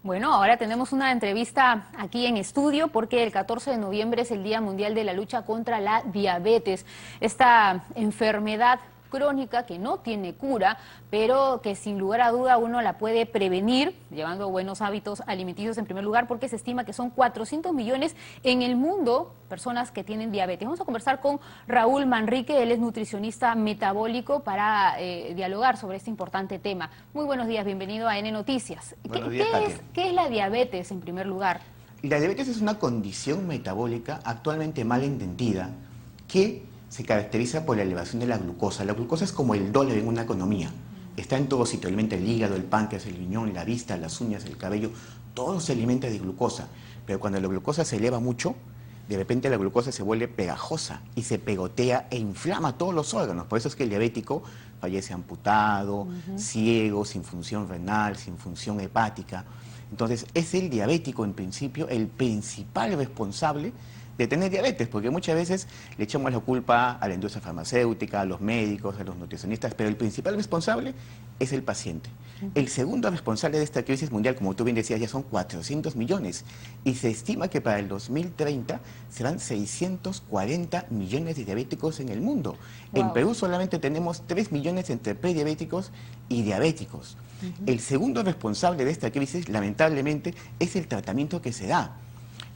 Bueno, ahora tenemos una entrevista aquí en estudio porque el 14 de noviembre es el Día Mundial de la Lucha contra la Diabetes. Esta enfermedad crónica que no tiene cura, pero que sin lugar a duda uno la puede prevenir llevando buenos hábitos alimenticios en primer lugar, porque se estima que son 400 millones en el mundo personas que tienen diabetes. Vamos a conversar con Raúl Manrique, él es nutricionista metabólico, para dialogar sobre este importante tema. Muy buenos días, bienvenido a N Noticias. Buenos días, Katia. ¿Qué es la diabetes en primer lugar? La diabetes es una condición metabólica actualmente mal entendida que se caracteriza por la elevación de la glucosa. La glucosa es como el dólar en una economía. Está en todo sitio, alimenta el hígado, el páncreas, el riñón, la vista, las uñas, el cabello, todo se alimenta de glucosa. Pero cuando la glucosa se eleva mucho, de repente la glucosa se vuelve pegajosa y se pegotea e inflama todos los órganos. Por eso es que el diabético fallece amputado, ciego, sin función renal, sin función hepática. Entonces es el diabético en principio el principal responsable de tener diabetes, porque muchas veces le echamos la culpa a la industria farmacéutica, a los médicos, a los nutricionistas, pero el principal responsable es el paciente. El segundo responsable de esta crisis mundial, como tú bien decías, ya son 400 millones y se estima que para el 2030 serán 640 millones de diabéticos en el mundo. Wow. En Perú solamente tenemos 3 millones entre prediabéticos y diabéticos. El segundo responsable de esta crisis, lamentablemente, es el tratamiento que se da.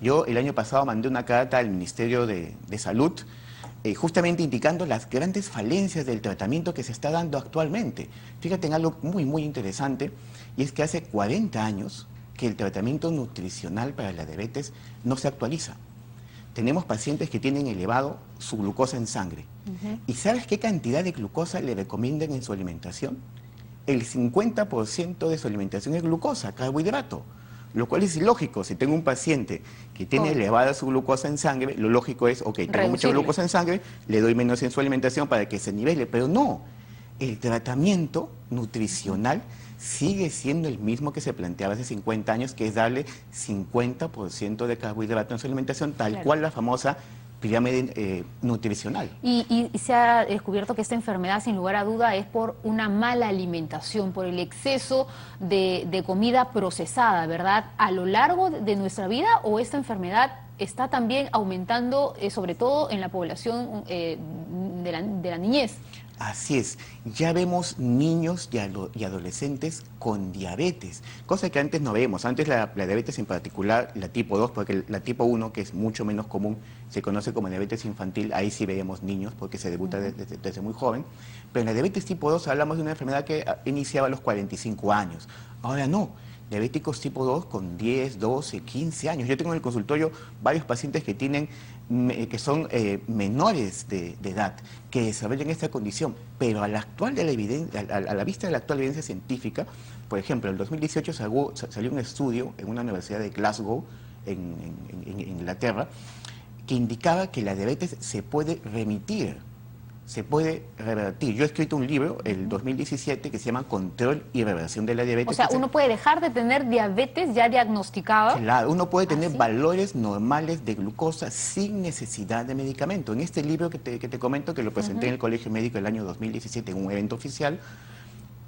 Yo el año pasado mandé una carta al Ministerio de Salud justamente indicando las grandes falencias del tratamiento que se está dando actualmente. Fíjate en algo muy interesante, y es que hace 40 años que el tratamiento nutricional para la diabetes no se actualiza. Tenemos pacientes que tienen elevado su glucosa en sangre. ¿Y sabes qué cantidad de glucosa le recomiendan en su alimentación? El 50% de su alimentación es glucosa, carbohidrato. Lo cual es ilógico. Si tengo un paciente que tiene elevada su glucosa en sangre, lo lógico es, ok, tengo mucha glucosa en sangre, le doy menos en su alimentación para que se nivele, pero no. El tratamiento nutricional sigue siendo el mismo que se planteaba hace 50 años, que es darle 50% de carbohidrato en su alimentación, tal cual la famosa pirámide nutricional. Y se ha descubierto que esta enfermedad, sin lugar a duda, es por una mala alimentación, por el exceso de comida procesada, ¿verdad? A lo largo de nuestra vida, ¿o esta enfermedad está también aumentando, sobre todo en la población de la niñez? Así es, ya vemos niños y adolescentes con diabetes, cosa que antes no vemos. Antes la diabetes en particular, la tipo 2, porque la tipo 1, que es mucho menos común, se conoce como diabetes infantil, ahí sí veíamos niños porque se debuta desde muy joven. Pero en la diabetes tipo 2 hablamos de una enfermedad que iniciaba a los 45 años. Ahora no. Diabéticos tipo 2 con 10, 12, 15 años. Yo tengo en el consultorio varios pacientes que son menores de edad, que desarrollan esta condición, pero a la vista de la actual evidencia científica, por ejemplo, en el 2018 salió un estudio en una universidad de Glasgow, en Inglaterra, que indicaba que la diabetes se puede remitir, se puede revertir. Yo he escrito un libro, el 2017, que se llama Control y Reversión de la Diabetes. O sea, uno puede dejar de tener diabetes ya diagnosticada. Claro, uno puede tener valores normales de glucosa sin necesidad de medicamento. En este libro que te comento, que lo presenté en el Colegio Médico el año 2017 en un evento oficial,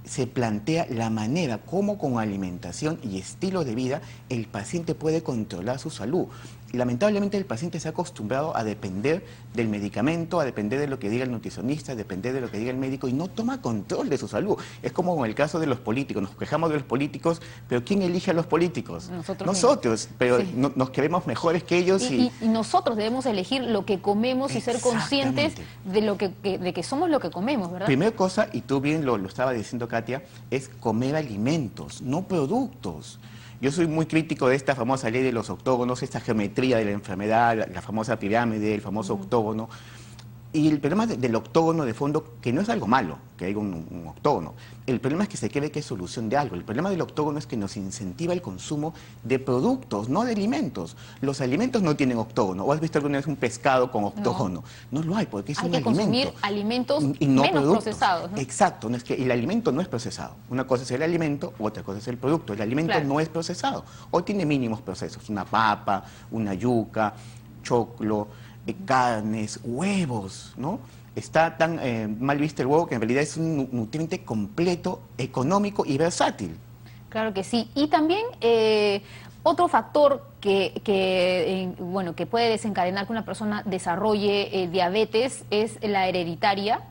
se plantea la manera como con alimentación y estilo de vida el paciente puede controlar su salud. Y lamentablemente el paciente se ha acostumbrado a depender del medicamento, a depender de lo que diga el nutricionista, a depender de lo que diga el médico y no toma control de su salud. Es como en el caso de los políticos, nos quejamos de los políticos, pero ¿quién elige a los políticos? Nosotros, pero sí. Nos creemos mejores que ellos. Y nosotros debemos elegir lo que comemos y ser conscientes de que somos lo que comemos, ¿verdad? Primera cosa, y tú bien lo estaba diciendo, Katia, es comer alimentos, no productos. Yo soy muy crítico de esta famosa ley de los octógonos, esta geometría de la enfermedad, la famosa pirámide, el famoso octógono. Y el problema del octógono de fondo, que no es algo malo, que haya un octógono, el problema es que se cree que es solución de algo. El problema del octógono es que nos incentiva el consumo de productos, no de alimentos. Los alimentos no tienen octógono. ¿O has visto alguna vez un pescado con octógono? No lo hay, porque es un alimento. Hay que consumir alimentos y no menos productos. Procesados, ¿no? Exacto, no es que el alimento no es procesado. Una cosa es el alimento, otra cosa es el producto. El alimento no es procesado, o tiene mínimos procesos. Una papa, una yuca, choclo, carnes, huevos, ¿no? Está tan mal visto el huevo que en realidad es un nutriente completo, económico y versátil. Claro que sí. Y también otro factor bueno, que puede desencadenar que una persona desarrolle diabetes es la hereditaria.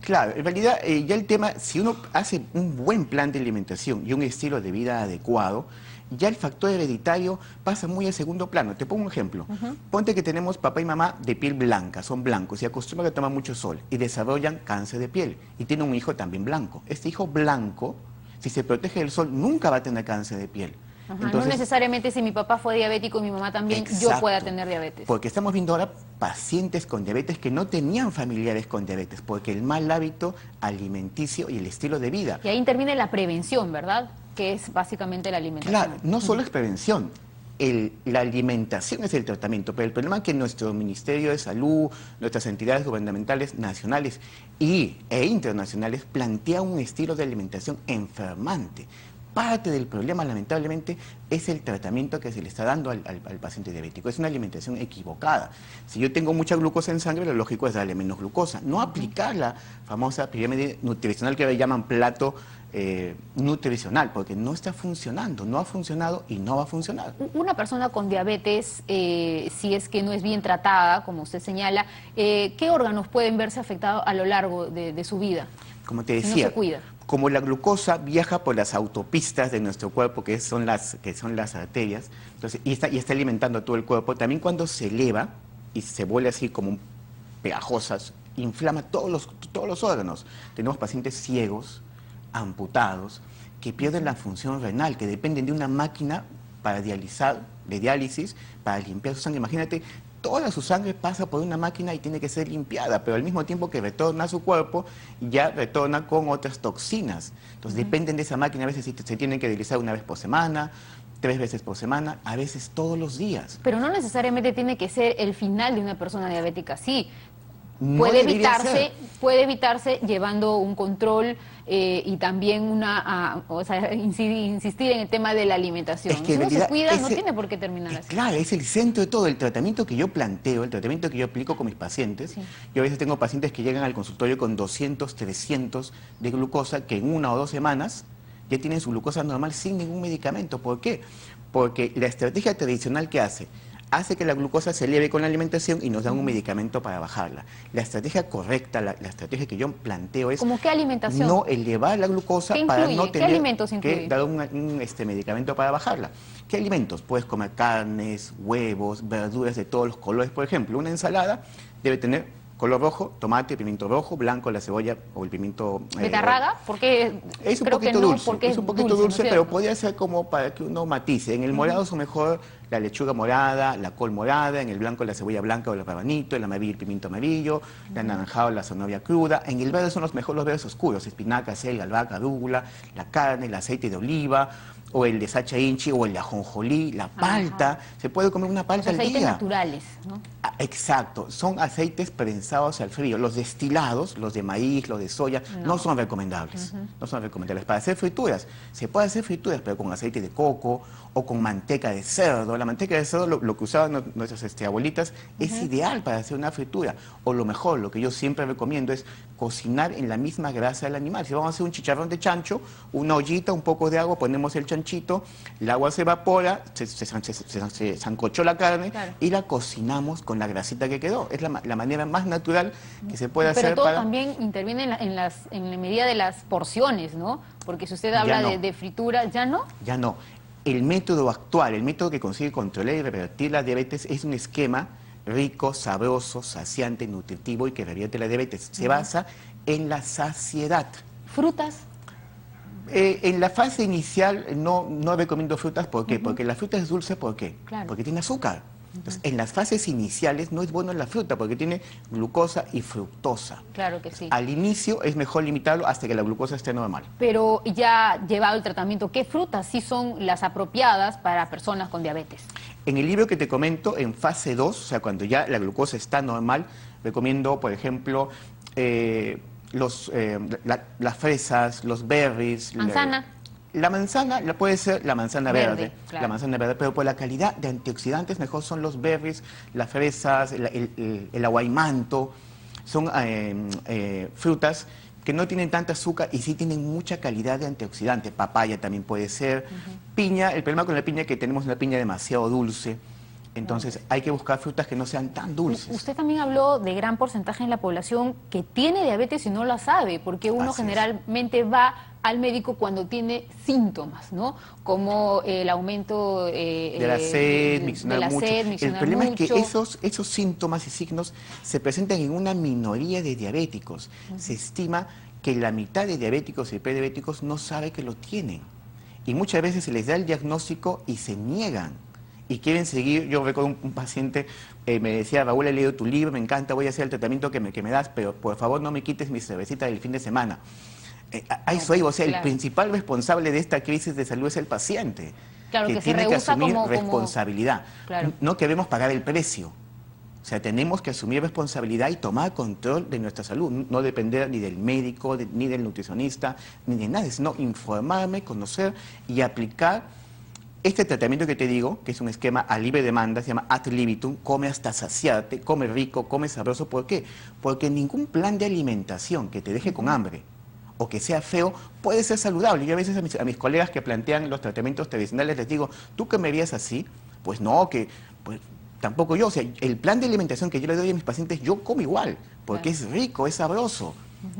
Claro, en realidad ya el tema, si uno hace un buen plan de alimentación y un estilo de vida adecuado, ya el factor hereditario pasa muy a segundo plano. Te pongo un ejemplo. Ponte que tenemos papá y mamá de piel blanca, son blancos y acostumbran a tomar mucho sol y desarrollan cáncer de piel y tienen un hijo también blanco. Este hijo blanco, si se protege del sol, nunca va a tener cáncer de piel. Entonces, no necesariamente si mi papá fue diabético y mi mamá también, exacto, yo pueda tener diabetes. Porque estamos viendo ahora pacientes con diabetes que no tenían familiares con diabetes, porque el mal hábito alimenticio y el estilo de vida. Y ahí interviene la prevención, ¿verdad? Que es básicamente la alimentación. Claro, no solo es prevención. La alimentación es el tratamiento, pero el problema es que nuestro Ministerio de Salud, nuestras entidades gubernamentales nacionales e internacionales plantea un estilo de alimentación enfermante. Parte del problema, lamentablemente, es el tratamiento que se le está dando al paciente diabético. Es una alimentación equivocada. Si yo tengo mucha glucosa en sangre, lo lógico es darle menos glucosa. No aplicar la famosa pirámide nutricional que le llaman plato nutricional, porque no está funcionando, no ha funcionado y no va a funcionar. Una persona con diabetes, si es que no es bien tratada, como usted señala, ¿qué órganos pueden verse afectados a lo largo de su vida? Como te decía, si no se cuida. Como la glucosa viaja por las autopistas de nuestro cuerpo, que son las arterias, entonces, y está alimentando a todo el cuerpo, también cuando se eleva y se vuelve así como pegajosas, inflama todos los órganos. Tenemos pacientes ciegos, amputados, que pierden la función renal, que dependen de una máquina para diálisis, para limpiar su sangre. Imagínate, toda su sangre pasa por una máquina y tiene que ser limpiada, pero al mismo tiempo que retorna a su cuerpo, ya retorna con otras toxinas. Entonces dependen de esa máquina, a veces se tienen que dializar una vez por semana, 3 veces por semana, a veces todos los días. Pero no necesariamente tiene que ser el final de una persona diabética, sí. No puede evitarse llevando un control y también insistir en el tema de la alimentación. Es que si no se cuida, no tiene por qué terminar así. Claro, es el centro de todo. El tratamiento que yo planteo, el tratamiento que yo aplico con mis pacientes, sí. Yo a veces tengo pacientes que llegan al consultorio con 200, 300 de glucosa, que en 1 o 2 semanas ya tienen su glucosa normal sin ningún medicamento. ¿Por qué? Porque la estrategia tradicional que hace que la glucosa se eleve con la alimentación y nos dan un medicamento para bajarla. La estrategia correcta, la estrategia que yo planteo es... ¿Cómo qué alimentación? No elevar la glucosa para no tener alimentos que dar un medicamento para bajarla. ¿Qué alimentos? Puedes comer carnes, huevos, verduras de todos los colores. Por ejemplo, una ensalada debe tener color rojo, tomate, pimiento rojo, blanco, la cebolla o el pimiento... ¿Betarraga? Porque es un poquito dulce, es un poquito dulce, pero podría ser como para que uno matice. En el morado son mejor la lechuga morada, la col morada, en el blanco la cebolla blanca o el rabanito, el amarillo el pimiento amarillo, el anaranjado la zanahoria cruda. En el verde son los verdes oscuros, espinaca, selga, albahaca, arúgula, la carne, el aceite de oliva, o el de sacha inchi, o el de ajonjolí, la palta. Se puede comer una palta al día. Aceites naturales, ¿no? Exacto, son aceites prensados al frío. Los destilados, los de maíz, los de soya, no son recomendables. No son recomendables. Para hacer frituras, se puede hacer frituras, pero con aceite de coco o con manteca de cerdo. La manteca de cerdo, lo que usaban nuestras abuelitas, es ideal para hacer una fritura. O lo mejor, lo que yo siempre recomiendo es cocinar en la misma grasa del animal. Si vamos a hacer un chicharrón de chancho, una ollita, un poco de agua, ponemos el chanchito, el agua se evapora, se sancochó la carne, claro, y la cocinamos con la grasita que quedó. Es la manera más natural que se puede hacer. Pero todo también interviene en la medida de las porciones, ¿no? Porque si usted habla de fritura, ¿ya no? Ya no. El método actual, el método que consigue controlar y revertir la diabetes es un esquema rico, sabroso, saciante, nutritivo y que revierte la diabetes. Se basa en la saciedad. ¿Frutas? En la fase inicial no recomiendo frutas. ¿Por qué? Porque la fruta es dulce. ¿Por qué? Claro. Porque tiene azúcar. Entonces, en las fases iniciales no es bueno la fruta porque tiene glucosa y fructosa. Claro que sí. Al inicio es mejor limitarlo hasta que la glucosa esté normal. Pero ya llevado el tratamiento, ¿qué frutas sí son las apropiadas para personas con diabetes? En el libro que te comento, en fase 2, o sea, cuando ya la glucosa está normal, recomiendo, por ejemplo, las fresas, los berries. ¿Manzana? La manzana puede ser la manzana verde, claro, la manzana verde, pero por la calidad de antioxidantes mejor son los berries, las fresas, el aguaimanto. Son frutas que no tienen tanta azúcar y sí tienen mucha calidad de antioxidante. Papaya también puede ser. Piña, el problema con la piña es que tenemos una piña demasiado dulce. Entonces hay que buscar frutas que no sean tan dulces. Usted también habló de gran porcentaje en la población que tiene diabetes y no la sabe, porque uno generalmente va al médico cuando tiene síntomas, ¿no? Como el aumento de la sed, miccionar mucho. El problema es que esos síntomas y signos se presentan en una minoría de diabéticos. Se estima que la mitad de diabéticos y prediabéticos no sabe que lo tienen. Y muchas veces se les da el diagnóstico y se niegan. Y quieren seguir. Yo recuerdo un paciente me decía: Raúl, he leído tu libro, me encanta, voy a hacer el tratamiento que me das, pero por favor no me quites mi cervecita del fin de semana. A eso digo, o sea, el principal responsable de esta crisis de salud es el paciente, que tiene que asumir responsabilidad. No queremos pagar el precio. O sea, tenemos que asumir responsabilidad y tomar control de nuestra salud, no depender ni del médico, ni del nutricionista, ni de nadie, sino informarme, conocer y aplicar este tratamiento que te digo, que es un esquema a libre demanda, se llama ad libitum, come hasta saciarte, come rico, come sabroso. ¿Por qué? Porque ningún plan de alimentación que te deje con hambre o que sea feo puede ser saludable. Yo a veces a mis colegas que plantean los tratamientos tradicionales les digo: ¿tú que me veías así? Pues no, pues tampoco yo. O sea, el plan de alimentación que yo le doy a mis pacientes, yo como igual, porque es rico, es sabroso.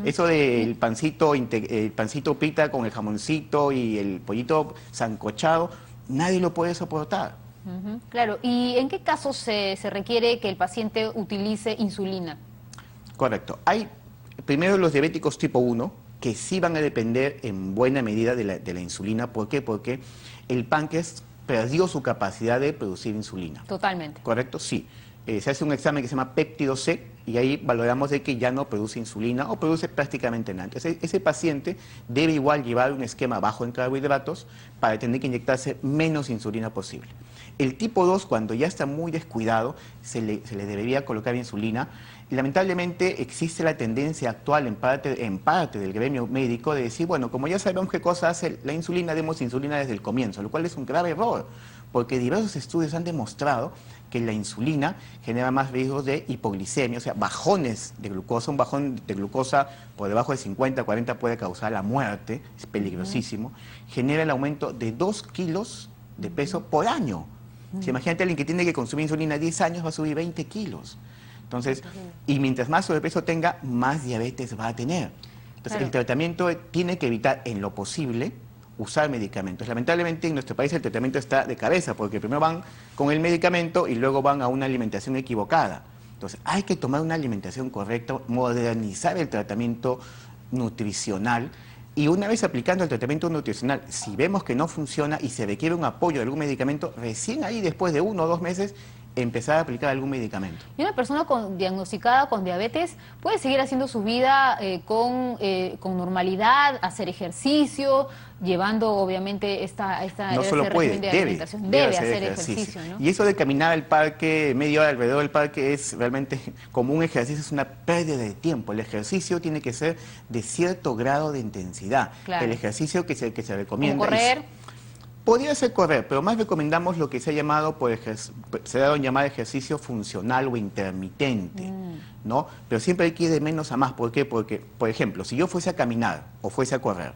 Eso del pancito pita con el jamoncito y el pollito sancochado, nadie lo puede soportar. Claro, ¿y en qué casos se requiere que el paciente utilice insulina? Correcto. Hay primero los diabéticos tipo 1, que sí van a depender en buena medida de la insulina. ¿Por qué? Porque el páncreas perdió su capacidad de producir insulina. Totalmente. ¿Correcto? Sí. Se hace un examen que se llama péptido C y ahí valoramos de que ya no produce insulina o produce prácticamente nada. Entonces, ese paciente debe igual llevar un esquema bajo en carbohidratos para tener que inyectarse menos insulina posible. El tipo 2, cuando ya está muy descuidado, se le debería colocar insulina. Lamentablemente existe la tendencia actual en parte del gremio médico de decir: bueno, como ya sabemos qué cosa hace la insulina, demos insulina desde el comienzo, lo cual es un grave error, porque diversos estudios han demostrado que la insulina genera más riesgos de hipoglicemia, o sea, bajones de glucosa. Un bajón de glucosa por debajo de 50, 40 puede causar la muerte, es peligrosísimo. Genera el aumento de 2 kilos de peso por año. O sea, imagínate, alguien que tiene que consumir insulina 10 años va a subir 20 kilos. Entonces, y mientras más sobrepeso tenga, más diabetes va a tener. Entonces, el tratamiento tiene que evitar en lo posible usar medicamentos. Lamentablemente en nuestro país el tratamiento está de cabeza, porque primero van con el medicamento y luego van a una alimentación equivocada. Entonces hay que tomar una alimentación correcta, modernizar el tratamiento nutricional, y una vez aplicando el tratamiento nutricional, si vemos que no funciona y se requiere un apoyo de algún medicamento, recién ahí, después de 1 o 2 meses, empezar a aplicar algún medicamento. ¿Y una persona diagnosticada con diabetes puede seguir haciendo su vida con normalidad, hacer ejercicio, llevando obviamente no solo puede, debe hacer ejercicio, ¿no? Y eso de caminar al parque, media hora alrededor del parque, es realmente como un ejercicio, es una pérdida de tiempo. El ejercicio tiene que ser de cierto grado de intensidad. El ejercicio que se recomienda. ¿Como correr? Podría ser correr, pero más recomendamos lo que se ha llamado, se ha dado en llamar ejercicio funcional o intermitente, ¿no? Pero siempre hay que ir de menos a más. ¿Por qué? Porque, por ejemplo, si yo fuese a caminar o fuese a correr,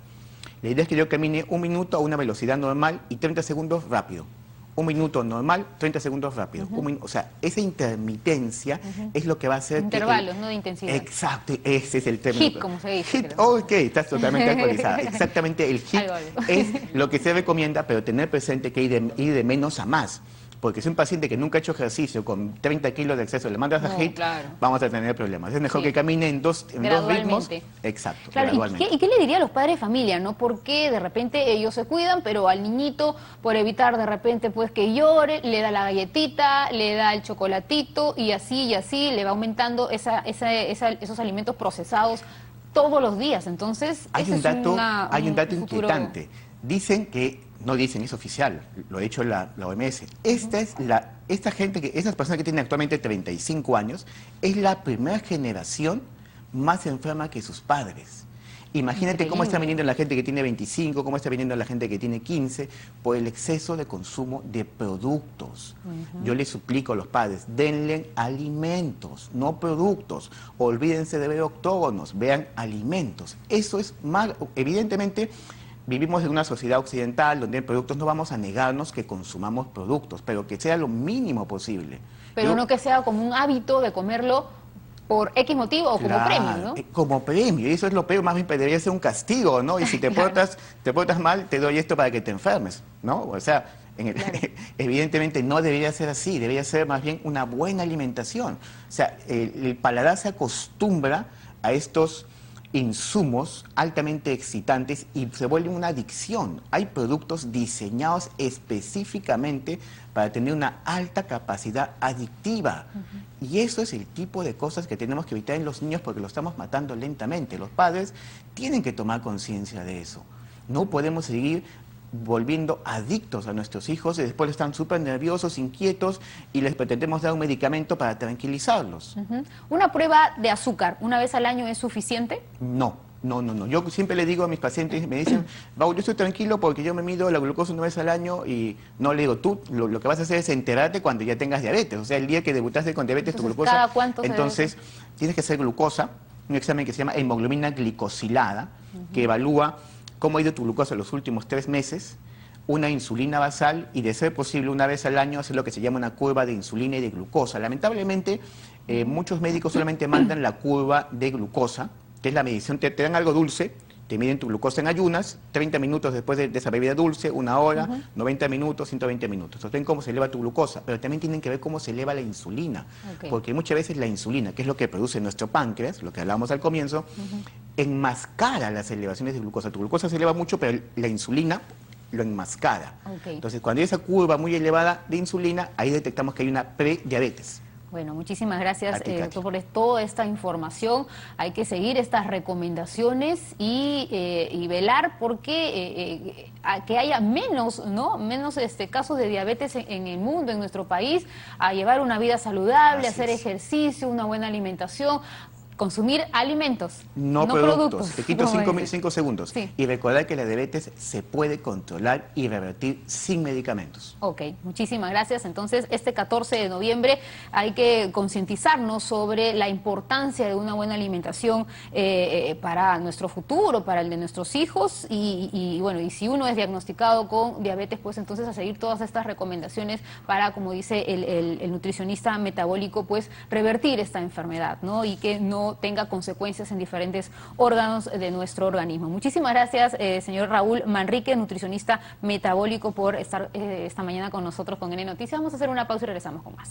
la idea es que yo camine 1 minuto a una velocidad normal y 30 segundos rápido. 1 minuto normal, 30 segundos rápido. O sea, esa intermitencia es lo que va a hacer... Intervalos, no de intensidad. Exacto, ese es el término. HIIT, como se dice. HIIT, ok, estás totalmente actualizada. Exactamente, el HIIT es lo que se recomienda, pero tener presente que ir de menos a más. Porque si un paciente que nunca ha hecho ejercicio con 30 kilos de exceso le mandas a HIIT, vamos a tener problemas. Es mejor que camine en dos ritmos. Exacto, gradualmente. ¿Y qué le diría a los padres de familia, no? Porque de repente ellos se cuidan, pero al niñito, por evitar de repente pues que llore, le da la galletita, le da el chocolatito y así le va aumentando esos alimentos procesados todos los días. Entonces, hay un dato inquietante. Dicen que, no dicen, es oficial, lo ha dicho la OMS. Esas personas que tienen actualmente 35 años, es la primera generación más enferma que sus padres. Imagínate cómo está Increíble. viniendo la gente que tiene 25, cómo está viniendo la gente que tiene 15, por el exceso de consumo de productos. Yo les suplico a los padres, denle alimentos, no productos. Olvídense de ver octógonos, vean alimentos. Eso es mal. Evidentemente, vivimos en una sociedad occidental donde en productos no vamos a negarnos que consumamos productos, pero que sea lo mínimo posible. Pero no que sea como un hábito de comerlo por X motivo o como premio, ¿no? Como premio, y eso es lo peor, más bien debería ser un castigo, ¿no? Y si te portas mal, te doy esto para que te enfermes, ¿no? O sea, evidentemente no debería ser así, debería ser más bien una buena alimentación. O sea, el paladar se acostumbra a estos insumos altamente excitantes y se vuelven una adicción. Hay productos diseñados específicamente para tener una alta capacidad adictiva. Y eso es el tipo de cosas que tenemos que evitar en los niños porque los estamos matando lentamente. Los padres tienen que tomar conciencia de eso. No podemos seguir volviendo adictos a nuestros hijos y después están súper nerviosos, inquietos y les pretendemos dar un medicamento para tranquilizarlos. ¿Una prueba de azúcar una vez al año es suficiente? No. Yo siempre le digo a mis pacientes, me dicen, Raúl, yo estoy tranquilo porque yo me mido la glucosa una vez al año y no le digo, tú lo que vas a hacer es enterarte cuando ya tengas diabetes. O sea, el día que debutaste con diabetes, Entonces, tu glucosa... ¿cada cuánto Entonces, tienes que hacer glucosa, un examen que se llama hemoglobina glicosilada, que evalúa cómo ha ido tu glucosa en los últimos 3 meses, una insulina basal y, de ser posible, una vez al año hacer lo que se llama una curva de insulina y de glucosa. Lamentablemente, muchos médicos solamente mandan la curva de glucosa, que es la medición, te dan algo dulce, te miden tu glucosa en ayunas, 30 minutos después de esa bebida dulce, 1 hora, 90 minutos, 120 minutos. Entonces ven cómo se eleva tu glucosa, pero también tienen que ver cómo se eleva la insulina, porque muchas veces la insulina, que es lo que produce nuestro páncreas, lo que hablábamos al comienzo, enmascara las elevaciones de glucosa. Tu glucosa se eleva mucho, pero la insulina lo enmascara. Entonces, cuando hay esa curva muy elevada de insulina, ahí detectamos que hay una prediabetes. Bueno, muchísimas gracias, doctor, por toda esta información. Hay que seguir estas recomendaciones y velar porque que haya menos casos de diabetes en el mundo, en nuestro país, a llevar una vida saludable, hacer ejercicio, una buena alimentación. Consumir alimentos, no productos. Te quito 5 segundos. Sí. Y recordar que la diabetes se puede controlar y revertir sin medicamentos. Ok, muchísimas gracias. Entonces, este 14 de noviembre hay que concientizarnos sobre la importancia de una buena alimentación para nuestro futuro, para el de nuestros hijos. Y bueno, y si uno es diagnosticado con diabetes, pues entonces a seguir todas estas recomendaciones para, como dice el nutricionista metabólico, pues revertir esta enfermedad, ¿no? Y que no tenga consecuencias en diferentes órganos de nuestro organismo. Muchísimas gracias, señor Raúl Manrique, nutricionista metabólico, por estar esta mañana con nosotros con N Noticias. Vamos a hacer una pausa y regresamos con más.